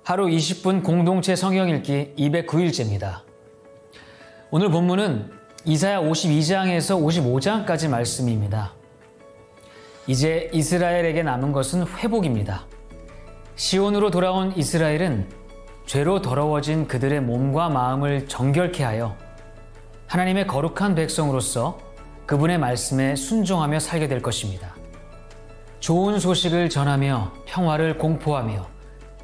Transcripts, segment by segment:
하루 20분 공동체 성경 읽기 209일째입니다. 오늘 본문은 이사야 52장에서 55장까지 말씀입니다. 이제 이스라엘에게 남은 것은 회복입니다. 시온으로 돌아온 이스라엘은 죄로 더러워진 그들의 몸과 마음을 정결케 하여 하나님의 거룩한 백성으로서 그분의 말씀에 순종하며 살게 될 것입니다. 좋은 소식을 전하며 평화를 공포하며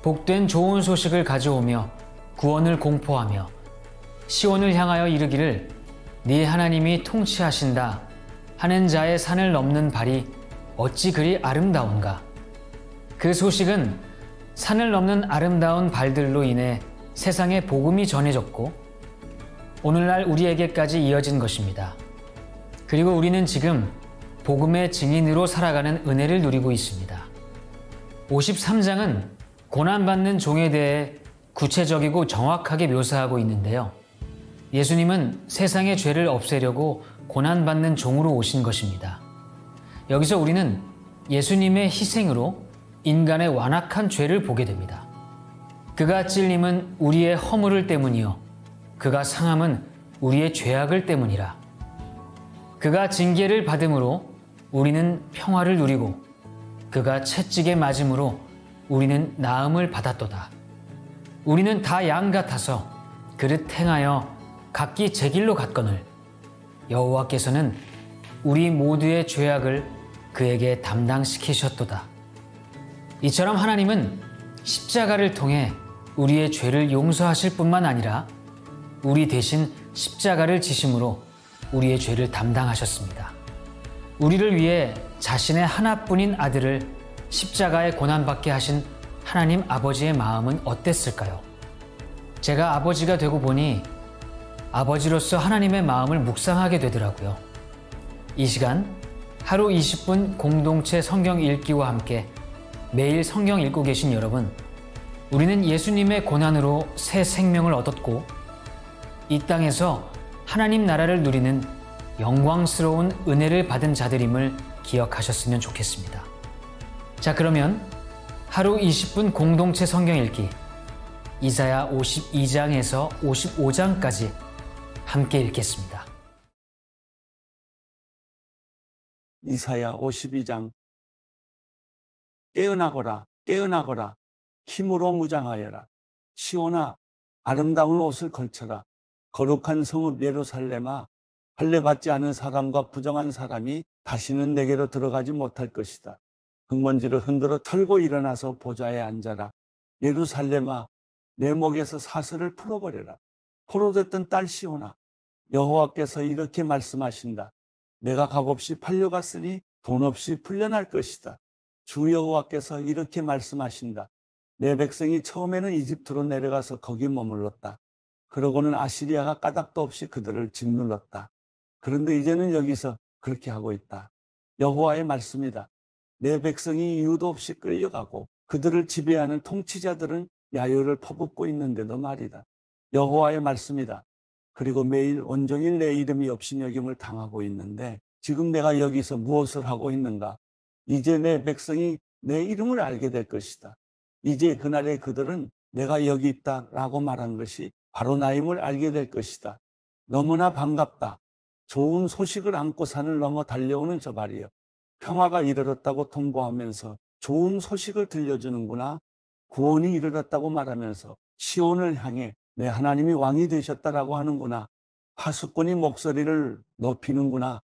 복된 좋은 소식을 가져오며 구원을 공포하며 시온을 향하여 이르기를 네 하나님이 통치하신다 하는 자의 산을 넘는 발이 어찌 그리 아름다운가. 그 소식은 산을 넘는 아름다운 발들로 인해 세상에 복음이 전해졌고 오늘날 우리에게까지 이어진 것입니다. 그리고 우리는 지금 복음의 증인으로 살아가는 은혜를 누리고 있습니다. 53장은 고난받는 종에 대해 구체적이고 정확하게 묘사하고 있는데요. 예수님은 세상의 죄를 없애려고 고난받는 종으로 오신 것입니다. 여기서 우리는 예수님의 희생으로 인간의 완악한 죄를 보게 됩니다. 그가 찔림은 우리의 허물을 때문이요 그가 상함은 우리의 죄악을 때문이라. 그가 징계를 받음으로 우리는 평화를 누리고 그가 채찍에 맞음으로 우리는 나음을 받았도다. 우리는 다 양 같아서 그릇 행하여 각기 제 길로 갔거늘 여호와께서는 우리 모두의 죄악을 그에게 담당시키셨도다. 이처럼 하나님은 십자가를 통해 우리의 죄를 용서하실 뿐만 아니라 우리 대신 십자가를 지심으로 우리의 죄를 담당하셨습니다. 우리를 위해 자신의 하나뿐인 아들을 십자가에 고난받게 하신 하나님 아버지의 마음은 어땠을까요? 제가 아버지가 되고 보니 아버지로서 하나님의 마음을 묵상하게 되더라고요. 이 시간 하루 20분 공동체 성경 읽기와 함께 매일 성경 읽고 계신 여러분, 우리는 예수님의 고난으로 새 생명을 얻었고 이 땅에서 하나님 나라를 누리는 영광스러운 은혜를 받은 자들임을 기억하셨으면 좋겠습니다. 자, 그러면 하루 20분 공동체 성경 읽기 이사야 52장에서 55장까지 함께 읽겠습니다. 이사야 52장. 깨어나거라, 깨어나거라, 힘으로 무장하여라. 시온아, 아름다운 옷을 걸쳐라. 거룩한 성읍 예루살렘아, 할례받지 않은 사람과 부정한 사람이 다시는 내게로 들어가지 못할 것이다. 흙먼지를 흔들어 털고 일어나서 보좌에 앉아라. 예루살렘아, 내 목에서 사슬을 풀어버려라. 포로됐던 딸 시온아, 여호와께서 이렇게 말씀하신다. 내가 값없이 팔려갔으니 돈 없이 풀려날 것이다. 주 여호와께서 이렇게 말씀하신다. 내 백성이 처음에는 이집트로 내려가서 거기 머물렀다. 그러고는 아시리아가 까닭도 없이 그들을 짓눌렀다. 그런데 이제는 여기서 그렇게 하고 있다. 여호와의 말씀이다. 내 백성이 이유도 없이 끌려가고 그들을 지배하는 통치자들은 야유를 퍼붓고 있는데도 말이다. 여호와의 말씀이다. 그리고 매일 온종일 내 이름이 업신여김을 당하고 있는데 지금 내가 여기서 무엇을 하고 있는가? 이제 내 백성이 내 이름을 알게 될 것이다. 이제 그날에 그들은 내가 여기 있다라고 말한 것이 바로 나임을 알게 될 것이다. 너무나 반갑다. 좋은 소식을 안고 산을 넘어 달려오는 저 발이여. 평화가 이르렀다고 통보하면서 좋은 소식을 들려주는구나. 구원이 이르렀다고 말하면서 시온을 향해 내 하나님이 왕이 되셨다라고 하는구나. 파수꾼이 목소리를 높이는구나.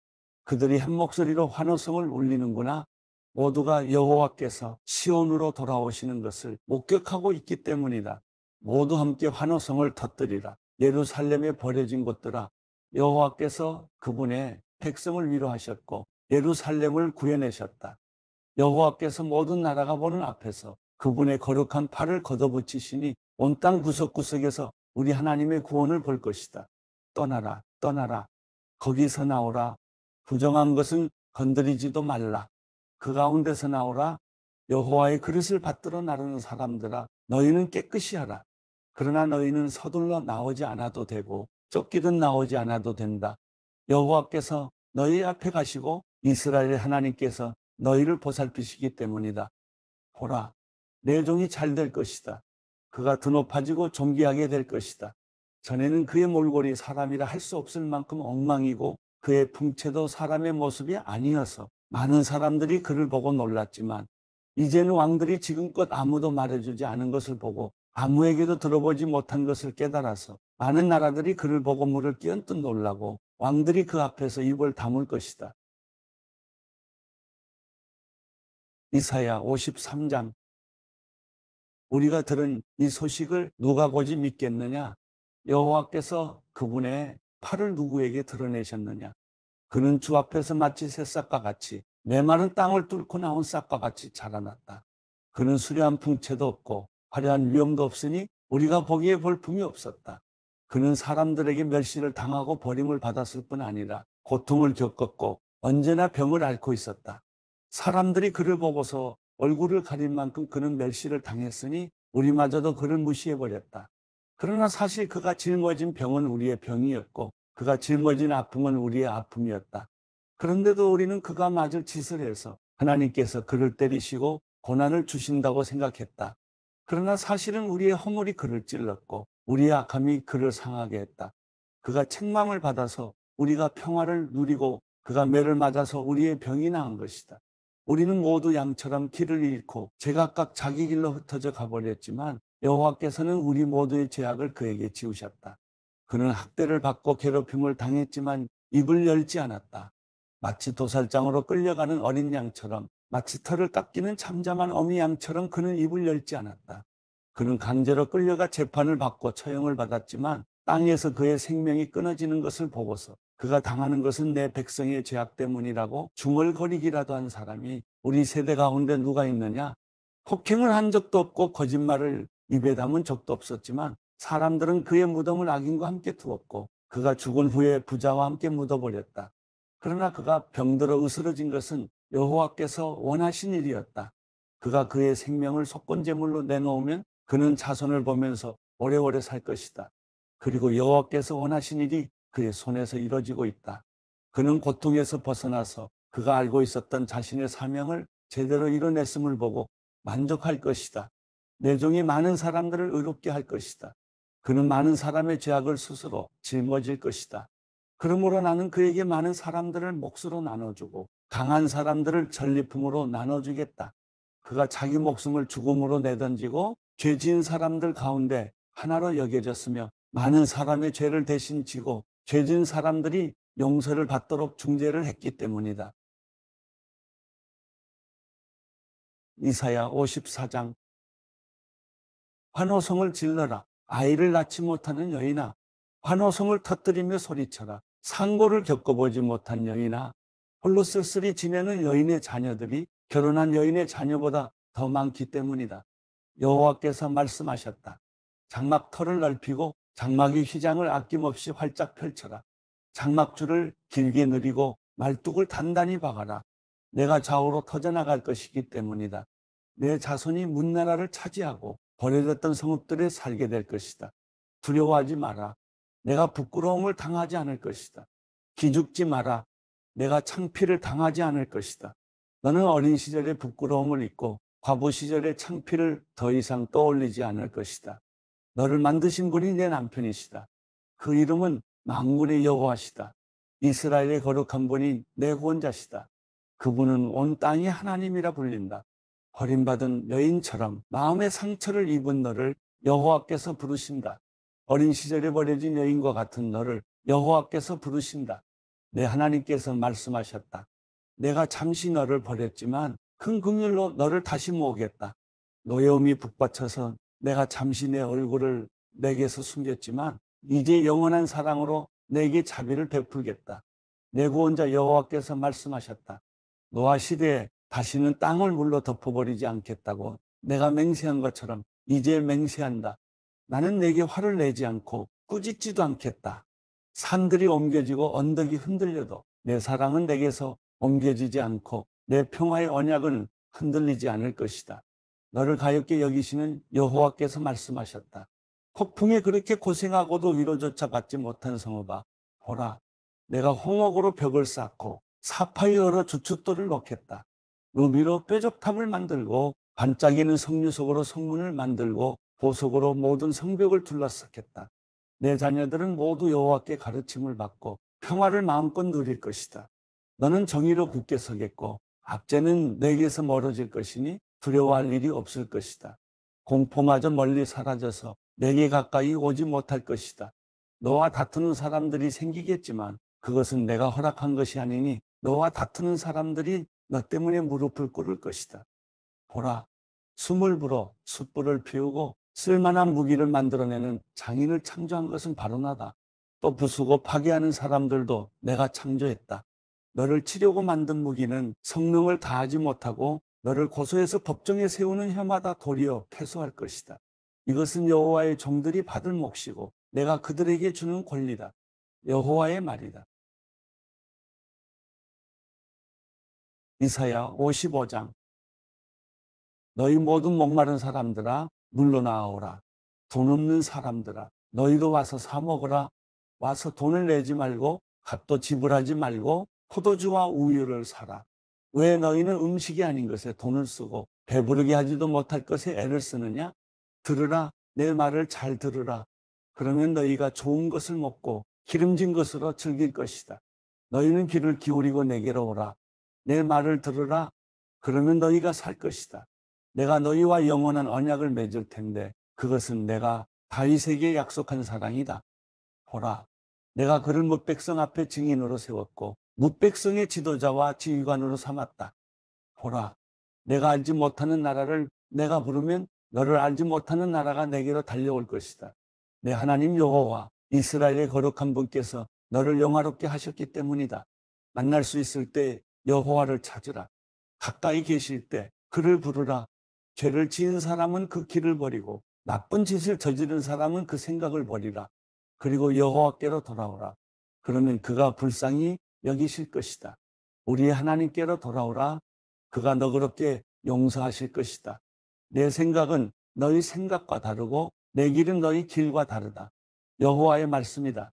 그들이 한 목소리로 환호성을 울리는구나. 모두가 여호와께서 시온으로 돌아오시는 것을 목격하고 있기 때문이다. 모두 함께 환호성을 터뜨리라. 예루살렘에 버려진 곳들아, 여호와께서 그분의 백성을 위로하셨고 예루살렘을 구해내셨다. 여호와께서 모든 나라가 보는 앞에서 그분의 거룩한 팔을 걷어붙이시니 온 땅 구석구석에서 우리 하나님의 구원을 볼 것이다. 떠나라, 떠나라. 거기서 나오라. 부정한 것은 건드리지도 말라. 그 가운데서 나오라. 여호와의 그릇을 받들어 나르는 사람들아, 너희는 깨끗이 하라. 그러나 너희는 서둘러 나오지 않아도 되고 쫓기듯 나오지 않아도 된다. 여호와께서 너희 앞에 가시고 이스라엘의 하나님께서 너희를 보살피시기 때문이다. 보라, 내 종이 잘 될 것이다. 그가 더 높아지고 존귀하게 될 것이다. 전에는 그의 몰골이 사람이라 할 수 없을 만큼 엉망이고 그의 풍채도 사람의 모습이 아니어서 많은 사람들이 그를 보고 놀랐지만 이제는 왕들이 지금껏 아무도 말해주지 않은 것을 보고 아무에게도 들어보지 못한 것을 깨달아서 많은 나라들이 그를 보고 물을 끼얹듯 놀라고 왕들이 그 앞에서 입을 다물 것이다. 이사야 53장. 우리가 들은 이 소식을 누가 고지 믿겠느냐? 여호와께서 그분의 팔을 누구에게 드러내셨느냐? 그는 주 앞에서 마치 새싹과 같이 메마른 땅을 뚫고 나온 싹과 같이 자라났다. 그는 수려한 풍채도 없고 화려한 위엄도 없으니 우리가 보기에 볼품이 없었다. 그는 사람들에게 멸시를 당하고 버림을 받았을 뿐 아니라 고통을 겪었고 언제나 병을 앓고 있었다. 사람들이 그를 보고서 얼굴을 가릴 만큼 그는 멸시를 당했으니 우리마저도 그를 무시해버렸다. 그러나 사실 그가 짊어진 병은 우리의 병이었고 그가 짊어진 아픔은 우리의 아픔이었다. 그런데도 우리는 그가 맞을 짓을 해서 하나님께서 그를 때리시고 고난을 주신다고 생각했다. 그러나 사실은 우리의 허물이 그를 찔렀고 우리의 악함이 그를 상하게 했다. 그가 책망을 받아서 우리가 평화를 누리고 그가 매를 맞아서 우리의 병이 나은 것이다. 우리는 모두 양처럼 길을 잃고 제각각 자기 길로 흩어져 가버렸지만 여호와께서는 우리 모두의 죄악을 그에게 지우셨다. 그는 학대를 받고 괴롭힘을 당했지만 입을 열지 않았다. 마치 도살장으로 끌려가는 어린 양처럼, 마치 털을 깎이는 잠잠한 어미 양처럼 그는 입을 열지 않았다. 그는 강제로 끌려가 재판을 받고 처형을 받았지만 땅에서 그의 생명이 끊어지는 것을 보고서 그가 당하는 것은 내 백성의 죄악 때문이라고 중얼거리기라도 한 사람이 우리 세대 가운데 누가 있느냐? 폭행을 한 적도 없고 거짓말을 입에 담은 적도 없었지만 사람들은 그의 무덤을 악인과 함께 두었고 그가 죽은 후에 부자와 함께 묻어버렸다. 그러나 그가 병들어 으스러진 것은 여호와께서 원하신 일이었다. 그가 그의 생명을 속건제물로 내놓으면 그는 자손을 보면서 오래오래 살 것이다. 그리고 여호와께서 원하신 일이 그의 손에서 이루어지고 있다. 그는 고통에서 벗어나서 그가 알고 있었던 자신의 사명을 제대로 이뤄냈음을 보고 만족할 것이다. 내 종이 많은 사람들을 의롭게 할 것이다. 그는 많은 사람의 죄악을 스스로 짊어질 것이다. 그러므로 나는 그에게 많은 사람들을 몫으로 나눠주고 강한 사람들을 전리품으로 나눠주겠다. 그가 자기 목숨을 죽음으로 내던지고 죄 지은 사람들 가운데 하나로 여겨졌으며 많은 사람의 죄를 대신 지고 죄 지은 사람들이 용서를 받도록 중재를 했기 때문이다. 이사야 54장. 환호성을 질러라. 아이를 낳지 못하는 여인아. 환호성을 터뜨리며 소리쳐라. 상고를 겪어보지 못한 여인아. 홀로 쓸쓸히 지내는 여인의 자녀들이 결혼한 여인의 자녀보다 더 많기 때문이다. 여호와께서 말씀하셨다. 장막터를 넓히고 장막의 휘장을 아낌없이 활짝 펼쳐라. 장막줄을 길게 늘리고 말뚝을 단단히 박아라. 내가 좌우로 터져나갈 것이기 때문이다. 내 자손이 문나라를 차지하고 버려졌던 성읍들에 살게 될 것이다. 두려워하지 마라. 내가 부끄러움을 당하지 않을 것이다. 기죽지 마라. 내가 창피를 당하지 않을 것이다. 너는 어린 시절의 부끄러움을 잊고 과부 시절의 창피를 더 이상 떠올리지 않을 것이다. 너를 만드신 분이 내 남편이시다. 그 이름은 만군의 여호와시다. 이스라엘의 거룩한 분이 내 구원자시다. 그분은 온 땅이 하나님이라 불린다. 버림받은 여인처럼 마음의 상처를 입은 너를 여호와께서 부르신다. 어린 시절에 버려진 여인과 같은 너를 여호와께서 부르신다. 내 하나님께서 말씀하셨다. 내가 잠시 너를 버렸지만 큰 긍휼로 너를 다시 모으겠다. 노여움이 북받쳐서 내가 잠시 내 얼굴을 내게서 숨겼지만 이제 영원한 사랑으로 내게 자비를 베풀겠다. 내 구원자 여호와께서 말씀하셨다. 노아 시대에 다시는 땅을 물로 덮어버리지 않겠다고 내가 맹세한 것처럼 이제 맹세한다. 나는 내게 화를 내지 않고 꾸짖지도 않겠다. 산들이 옮겨지고 언덕이 흔들려도 내 사랑은 내게서 옮겨지지 않고 내 평화의 언약은 흔들리지 않을 것이다. 너를 가엾게 여기시는 여호와께서 말씀하셨다. 폭풍에 그렇게 고생하고도 위로조차 받지 못한 성읍아, 보라, 내가 홍옥으로 벽을 쌓고 사파이 여러 주춧돌을 놓겠다. 루비로 뾰족탑을 만들고 반짝이는 석류 속으로 성문을 만들고 보석으로 모든 성벽을 둘러쌌겠다. 내 자녀들은 모두 여호와께 가르침을 받고 평화를 마음껏 누릴 것이다. 너는 정의로 굳게 서겠고 압제는 내게서 멀어질 것이니 두려워할 일이 없을 것이다. 공포마저 멀리 사라져서 내게 가까이 오지 못할 것이다. 너와 다투는 사람들이 생기겠지만 그것은 내가 허락한 것이 아니니 너와 다투는 사람들이 너 때문에 무릎을 꿇을 것이다. 보라, 숨을 불어 숯불을 피우고 쓸만한 무기를 만들어내는 장인을 창조한 것은 바로 나다. 또 부수고 파괴하는 사람들도 내가 창조했다. 너를 치려고 만든 무기는 성능을 다하지 못하고 너를 고소해서 법정에 세우는 혀마다 도리어 패소할 것이다. 이것은 여호와의 종들이 받을 몫이고 내가 그들에게 주는 권리다. 여호와의 말이다. 이사야 55장. 너희 모든 목마른 사람들아 물러나오라. 돈 없는 사람들아 너희도 와서 사 먹으라. 와서 돈을 내지 말고 값도 지불하지 말고 포도주와 우유를 사라. 왜 너희는 음식이 아닌 것에 돈을 쓰고 배부르게 하지도 못할 것에 애를 쓰느냐? 들으라, 내 말을 잘 들으라. 그러면 너희가 좋은 것을 먹고 기름진 것으로 즐길 것이다. 너희는 귀를 기울이고 내게로 오라. 내 말을 들으라. 그러면 너희가 살 것이다. 내가 너희와 영원한 언약을 맺을 텐데 그것은 내가 다윗에게 약속한 사랑이다. 보라, 내가 그를 뭇백성 앞에 증인으로 세웠고 뭇백성의 지도자와 지휘관으로 삼았다. 보라, 내가 알지 못하는 나라를 내가 부르면 너를 알지 못하는 나라가 내게로 달려올 것이다. 내 하나님 여호와 이스라엘의 거룩한 분께서 너를 영화롭게 하셨기 때문이다. 만날 수 있을 때 여호와를 찾으라. 가까이 계실 때 그를 부르라. 죄를 지은 사람은 그 길을 버리고 나쁜 짓을 저지른 사람은 그 생각을 버리라. 그리고 여호와께로 돌아오라. 그러면 그가 불쌍히 여기실 것이다. 우리의 하나님께로 돌아오라. 그가 너그럽게 용서하실 것이다. 내 생각은 너희 생각과 다르고 내 길은 너희 길과 다르다. 여호와의 말씀이다.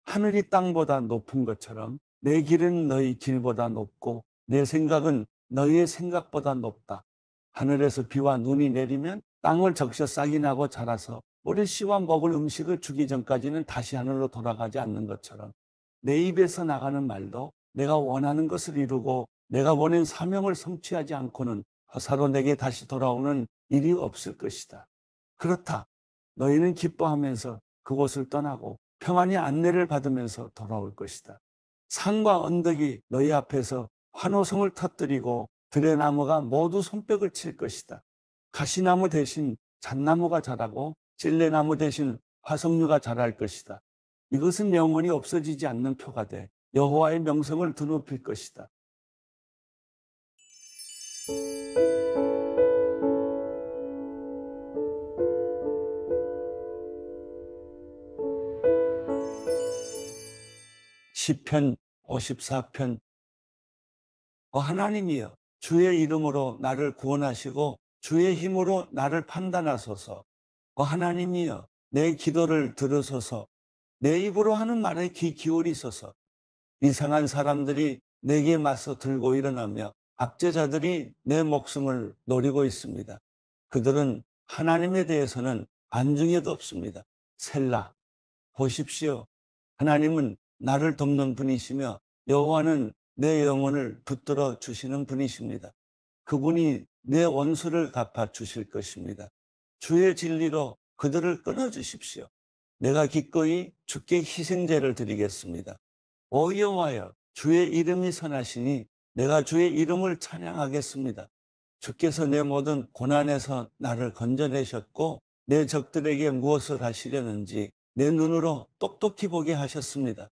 하늘이 땅보다 높은 것처럼 내 길은 너희 길보다 높고 내 생각은 너희의 생각보다 높다. 하늘에서 비와 눈이 내리면 땅을 적셔 싹이 나고 자라서 우리 씨와 먹을 음식을 주기 전까지는 다시 하늘로 돌아가지 않는 것처럼 내 입에서 나가는 말도 내가 원하는 것을 이루고 내가 원한 사명을 성취하지 않고는 허사로 내게 다시 돌아오는 일이 없을 것이다. 그렇다. 너희는 기뻐하면서 그곳을 떠나고 평안히 안내를 받으면서 돌아올 것이다. 산과 언덕이 너희 앞에서 환호성을 터뜨리고 들의 나무가 모두 손뼉을 칠 것이다. 가시나무 대신 잣나무가 자라고 찔레나무 대신 화석류가 자랄 것이다. 이것은 영원히 없어지지 않는 표가 돼 여호와의 명성을 드높일 것이다. 시편 54편. 하나님이여 주의 이름으로 나를 구원하시고 주의 힘으로 나를 판단하소서. 하나님이여 내 기도를 들으소서. 내 입으로 하는 말에 귀 기울이소서. 이상한 사람들이 내게 맞서 들고 일어나며 압제자들이 내 목숨을 노리고 있습니다. 그들은 하나님에 대해서는 안중에도 없습니다. 셀라. 보십시오. 하나님은 나를 돕는 분이시며 여호와는 내 영혼을 붙들어 주시는 분이십니다. 그분이 내 원수를 갚아 주실 것입니다. 주의 진리로 그들을 끊어 주십시오. 내가 기꺼이 주께 희생제를 드리겠습니다. 오 여호와여, 주의 이름이 선하시니 내가 주의 이름을 찬양하겠습니다. 주께서 내 모든 고난에서 나를 건져내셨고 내 적들에게 무엇을 하시려는지 내 눈으로 똑똑히 보게 하셨습니다.